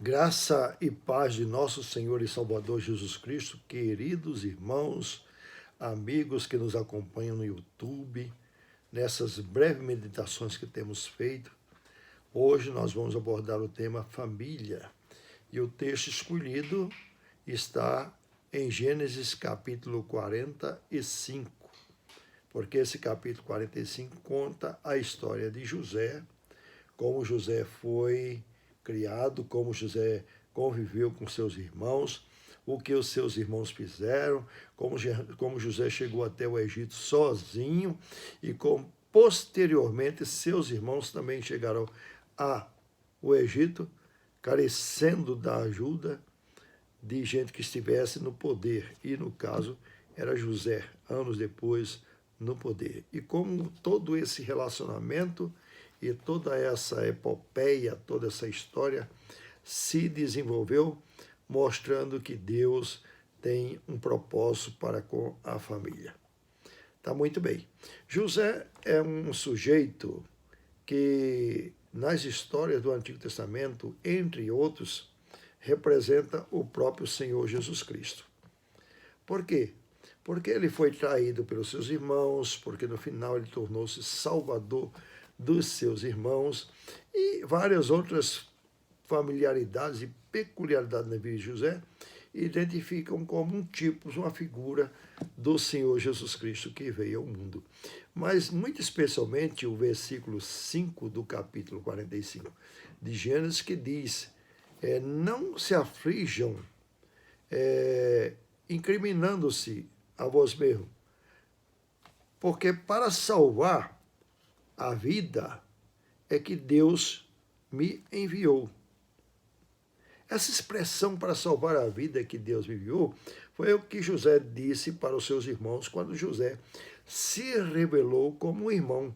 Graça e paz de nosso Senhor e Salvador Jesus Cristo, queridos irmãos, amigos que nos acompanham no YouTube, nessas breves meditações que temos feito. Hoje nós vamos abordar o tema família e o texto escolhido está em Gênesis capítulo 45, porque esse capítulo 45 conta a história de José, como José foi criado, como José conviveu com seus irmãos, o que os seus irmãos fizeram, como José chegou até o Egito sozinho e como posteriormente seus irmãos também chegaram ao Egito, carecendo da ajuda de gente que estivesse no poder. E no caso era José, anos depois, no poder. E como todo esse relacionamento e toda essa epopeia, toda essa história se desenvolveu, mostrando que Deus tem um propósito para com a família. Tá muito bem. José é um sujeito que, nas histórias do Antigo Testamento, entre outros, representa o próprio Senhor Jesus Cristo. Por quê? Porque ele foi traído pelos seus irmãos, porque no final ele tornou-se salvador dos seus irmãos e várias outras familiaridades e peculiaridades na vida de José identificam como um tipo, uma figura do Senhor Jesus Cristo que veio ao mundo. Mas, muito especialmente, o versículo 5 do capítulo 45 de Gênesis, que diz: não se aflijam, incriminando-se a vós mesmos, porque para salvar a vida é que Deus me enviou. Essa expressão para salvar a vida que Deus me enviou foi o que José disse para os seus irmãos quando José se revelou como irmão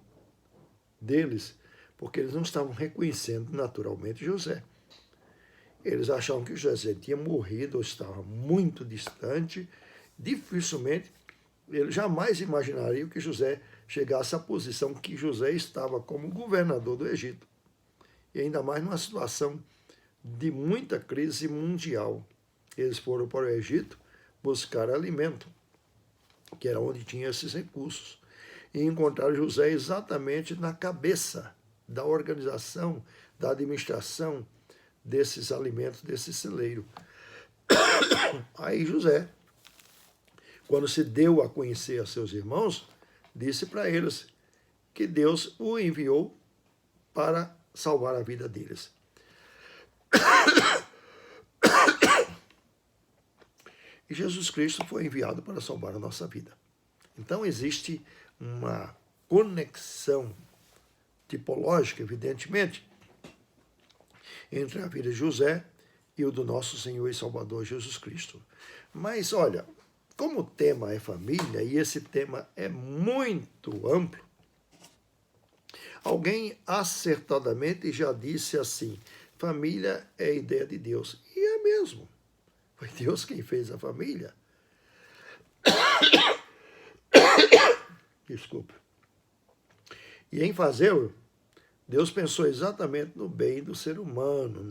deles, porque eles não estavam reconhecendo naturalmente José. Eles achavam que José tinha morrido ou estava muito distante, dificilmente, eles jamais imaginariam que José chegasse à posição que José estava como governador do Egito. E ainda mais numa situação de muita crise mundial. Eles foram para o Egito buscar alimento, que era onde tinha esses recursos, e encontraram José exatamente na cabeça da organização, da administração desses alimentos, desse celeiro. Aí José, quando se deu a conhecer a seus irmãos, disse para eles que Deus o enviou para salvar a vida deles. E Jesus Cristo foi enviado para salvar a nossa vida. Então existe uma conexão tipológica, evidentemente, entre a vida de José e o do nosso Senhor e Salvador Jesus Cristo. Mas olha, como o tema é família, e esse tema é muito amplo, alguém acertadamente já disse assim: família é a ideia de Deus. E é mesmo. Foi Deus quem fez a família. Desculpa. E em fazê-lo, Deus pensou exatamente no bem do ser humano,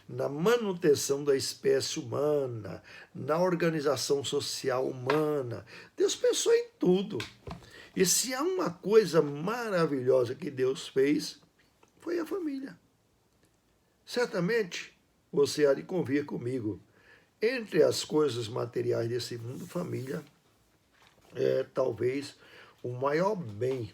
na manutenção da espécie humana, na organização social humana. Deus pensou em tudo. E se há uma coisa maravilhosa que Deus fez, foi a família. Certamente você há de convir comigo. Entre as coisas materiais desse mundo, família é talvez o maior bem.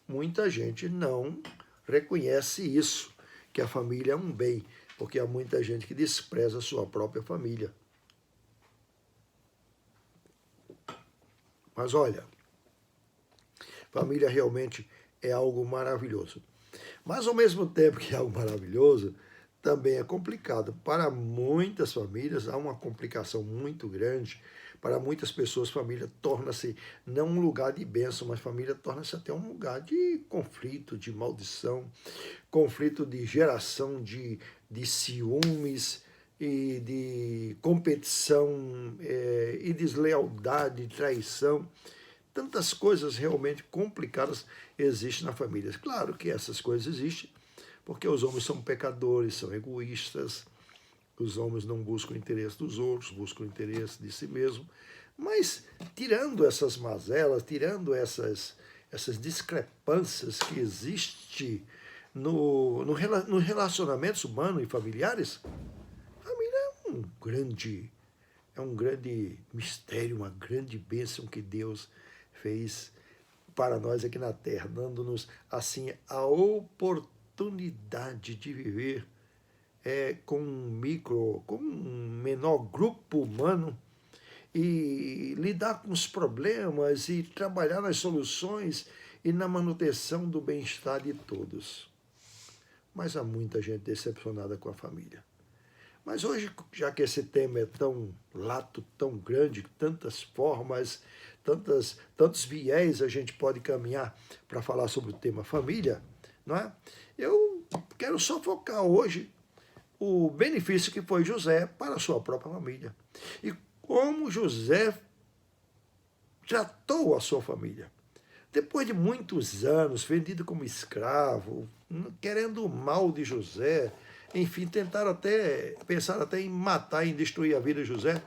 Muita gente não reconhece isso, que a família é um bem, porque há muita gente que despreza a sua própria família. Mas olha, família realmente é algo maravilhoso. Mas ao mesmo tempo que é algo maravilhoso, também é complicado. Para muitas famílias há uma complicação muito grande. Para muitas pessoas, família torna-se não um lugar de bênção, mas família torna-se até um lugar de conflito, de maldição, conflito de geração de ciúmes e de competição e deslealdade, traição. Tantas coisas realmente complicadas existem na família. Claro que essas coisas existem, porque os homens são pecadores, são egoístas, Os homens não buscam o interesse dos outros, buscam o interesse de si mesmo. Mas, tirando essas mazelas, tirando essas discrepâncias que existem nos relacionamentos humanos e familiares, a família é um grande mistério, uma grande bênção que Deus fez para nós aqui na Terra, dando-nos, assim, a oportunidade de viver com um menor grupo humano e lidar com os problemas e trabalhar nas soluções e na manutenção do bem-estar de todos. Mas há muita gente decepcionada com a família. Mas hoje, já que esse tema é tão lato, tão grande, tantas formas, tantos viés a gente pode caminhar para falar sobre o tema família, não é? Eu quero só focar hoje o benefício que foi José para a sua própria família. E como José tratou a sua família. Depois de muitos anos, vendido como escravo, querendo o mal de José, enfim, pensaram até em matar, em destruir a vida de José,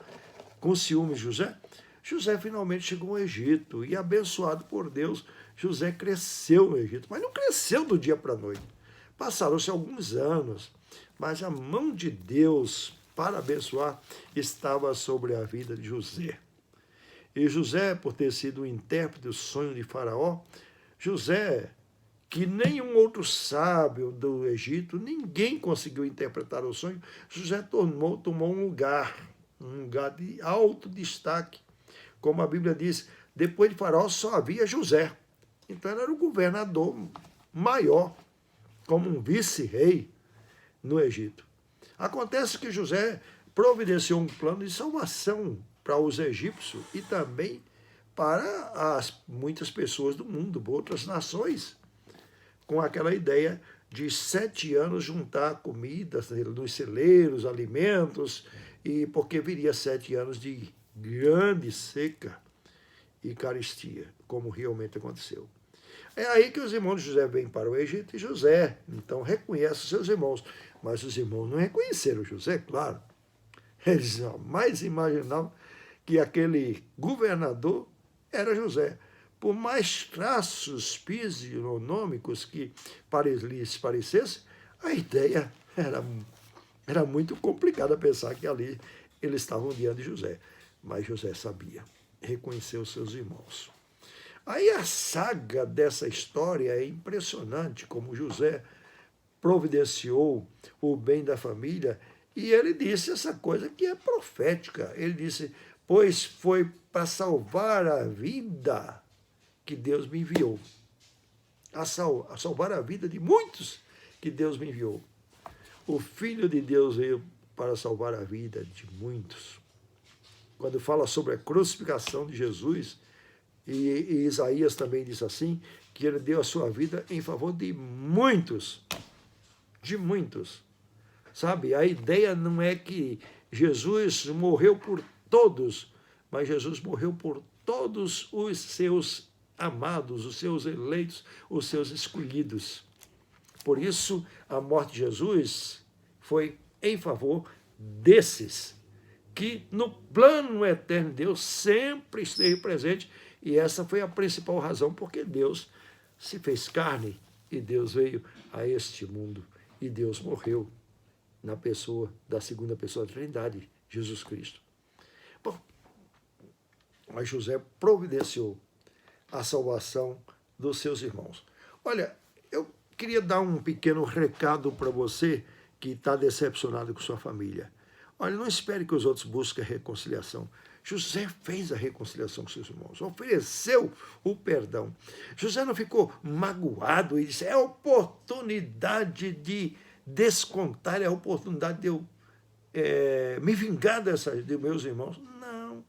com ciúmes de José. José finalmente chegou ao Egito e, abençoado por Deus, José cresceu no Egito, mas não cresceu do dia para a noite. Passaram-se alguns anos, mas a mão de Deus para abençoar estava sobre a vida de José. E José, por ter sido o intérprete do sonho de Faraó, José, que nenhum outro sábio do Egito, ninguém conseguiu interpretar o sonho, José tomou um lugar de alto destaque. Como a Bíblia diz, depois de Faraó só havia José. Então ele era o governador maior, como um vice-rei no Egito. Acontece que José providenciou um plano de salvação para os egípcios e também para muitas pessoas do mundo, outras nações, com aquela ideia de 7 anos juntar comida nos celeiros, alimentos, e porque viria 7 anos de grande seca e carestia, como realmente aconteceu. É aí que os irmãos de José vêm para o Egito e José, então, reconhece os seus irmãos. Mas os irmãos não reconheceram José, claro. Eles jamais imaginavam que aquele governador era José. Por mais traços fisionômicos que lhes parecessem, a ideia era muito complicada pensar que ali eles estavam diante de José. Mas José sabia, reconheceu seus irmãos. Aí a saga dessa história é impressionante, como José providenciou o bem da família, e ele disse essa coisa que é profética. Ele disse, pois foi para salvar a vida que Deus me enviou. A salvar a vida de muitos que Deus me enviou. O Filho de Deus veio para salvar a vida de muitos. Quando fala sobre a crucificação de Jesus, e Isaías também diz assim, que ele deu a sua vida em favor de muitos. De muitos. Sabe, a ideia não é que Jesus morreu por todos, mas Jesus morreu por todos os seus amados, os seus eleitos, os seus escolhidos. Por isso, a morte de Jesus foi em favor desses, que no plano eterno de Deus sempre esteve presente, e essa foi a principal razão porque Deus se fez carne e Deus veio a este mundo e Deus morreu na pessoa da segunda pessoa da Trindade, Jesus Cristo. Bom, mas José providenciou a salvação dos seus irmãos. Olha, eu queria dar um pequeno recado para você que está decepcionado com sua família. Olha, não espere que os outros busquem a reconciliação. José fez a reconciliação com seus irmãos, ofereceu o perdão. José não ficou magoado e disse, é a oportunidade de descontar, é a oportunidade de eu me vingar de meus irmãos. Não,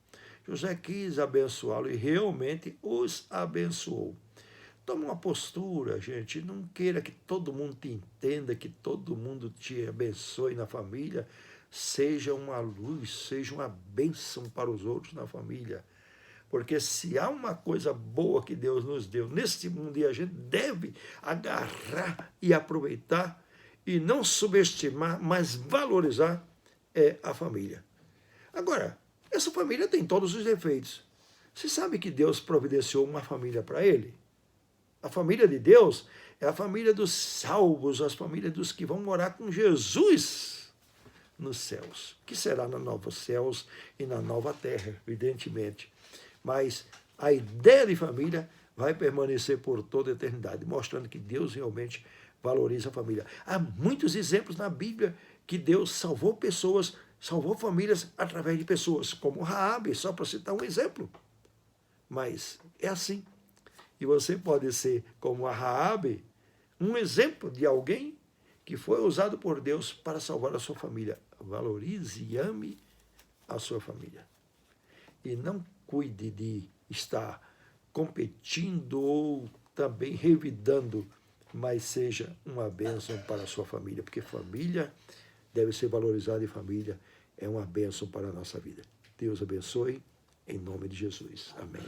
José quis abençoá-lo e realmente os abençoou. Toma uma postura, gente, não queira que todo mundo te entenda, que todo mundo te abençoe na família. Seja uma luz, seja uma bênção para os outros na família. Porque se há uma coisa boa que Deus nos deu neste mundo e a gente deve agarrar e aproveitar e não subestimar, mas valorizar, é a família. Agora, essa família tem todos os defeitos. Você sabe que Deus providenciou uma família para ele? A família de Deus é a família dos salvos, a família dos que vão morar com Jesus nos céus, que será na nova céus e na nova terra, evidentemente. Mas a ideia de família vai permanecer por toda a eternidade, mostrando que Deus realmente valoriza a família. Há muitos exemplos na Bíblia que Deus salvou pessoas, salvou famílias através de pessoas, como Raabe, só para citar um exemplo. Mas é assim. E você pode ser, como a Raabe, um exemplo de alguém que foi usado por Deus para salvar a sua família. Valorize e ame a sua família. E não cuide de estar competindo ou também revidando, mas seja uma bênção para a sua família, porque família deve ser valorizada e família é uma bênção para a nossa vida. Deus abençoe, em nome de Jesus. Amém.